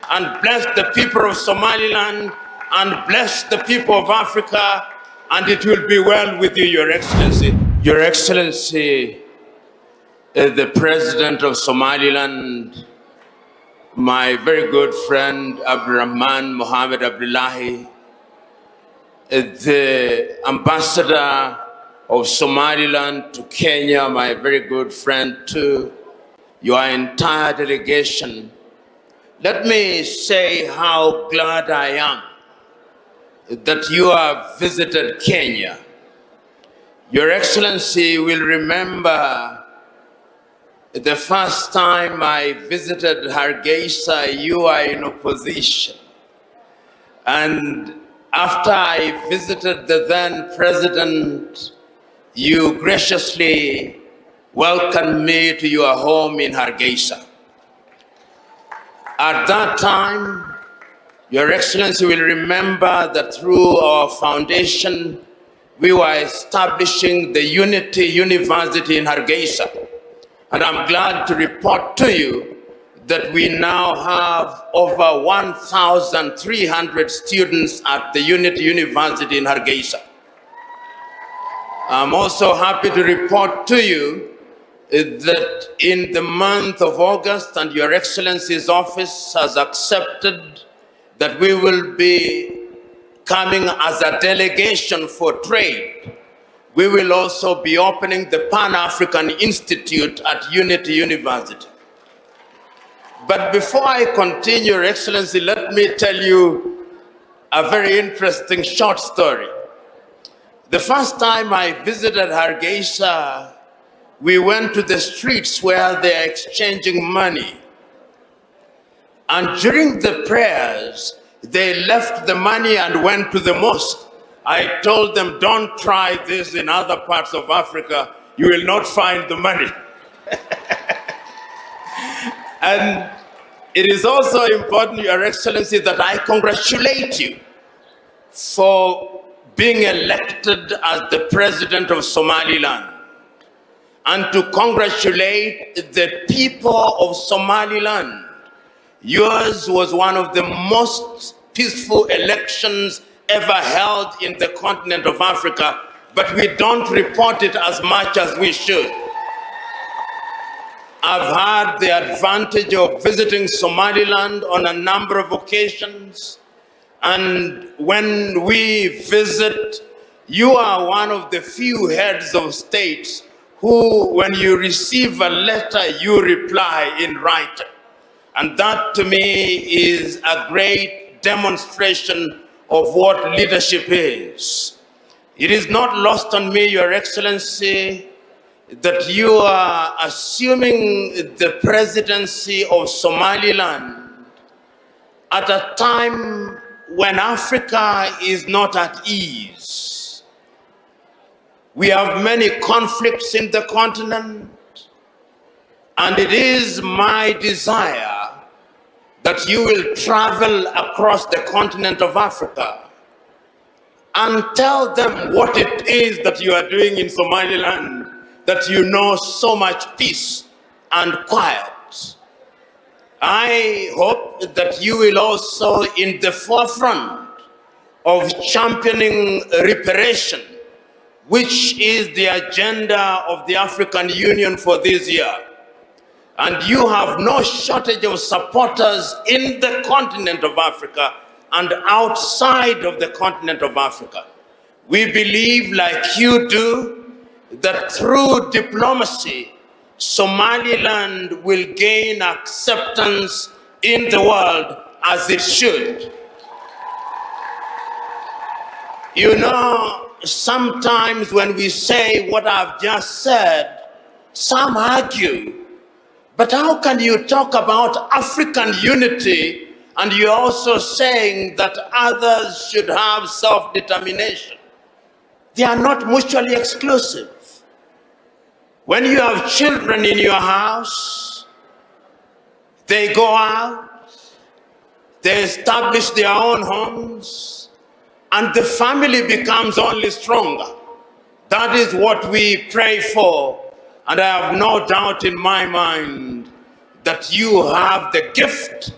and bless the people of Somaliland, and bless the people of Africa, and it will be well with you, Your Excellency. Your Excellency, the President of Somaliland, my very good friend Abdurrahman Mohammed Abdullahi, the Ambassador of Somaliland to Kenya, my very good friend, to your entire delegation, let me say how glad I am that you have visited Kenya. Your Excellency will remember the first time I visited Hargeisa, you were in opposition. And after I visited the then president, you graciously welcomed me to your home in Hargeisa. At that time, Your Excellency will remember that through our foundation, we were establishing the Unity University in Hargeisa. And I'm glad to report to you that we now have over 1,300 students at the Unity University in Hargeisa. I'm also happy to report to you that in the month of August, and Your Excellency's office has accepted that we will be coming as a delegation for trade. We will also be opening the Pan-African Institute at Unity University. But before I continue, Your Excellency, let me tell you a very interesting short story. The first time I visited Hargeisa, we went to the streets where they are exchanging money. And during the prayers, they left the money and went to the mosque. I told them, don't try this in other parts of Africa. You will not find the money. And it is also important, Your Excellency, that I congratulate you for being elected as the President of Somaliland, and to congratulate the people of Somaliland. Yours was one of the most peaceful elections ever held in the continent of Africa, but we don't report it as much as we should. I've had the advantage of visiting Somaliland on a number of occasions, and when we visit, you are one of the few heads of states who, when you receive a letter, you reply in writing. And that to me is a great demonstration of what leadership is. It is not lost on me, Your Excellency, that you are assuming the presidency of Somaliland at a time when Africa is not at ease. We have many conflicts in the continent, and it is my desire that you will travel across the continent of Africa and tell them what it is that you are doing in Somaliland, that you know so much peace and quiet. I hope that you will also, in the forefront of championing reparation, which is the agenda of the African Union for this year. And you have no shortage of supporters in the continent of Africa and outside of the continent of Africa. We believe, like you do, that through diplomacy, Somaliland will gain acceptance in the world as it should. You know, sometimes when we say what I've just said, some argue, but how can you talk about African unity and you're also saying that others should have self-determination? They are not mutually exclusive. When you have children in your house, they go out, they establish their own homes, and the family becomes only stronger. That is what we pray for. And I have no doubt in my mind that you have the gift,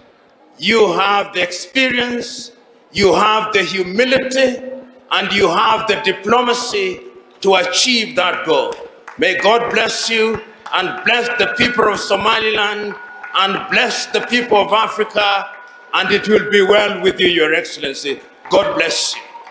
You have the experience, you have the humility, and you have the diplomacy to achieve that goal. May God bless you and bless the people of Somaliland and bless the people of Africa, and it will be well with you, Your Excellency. God bless you.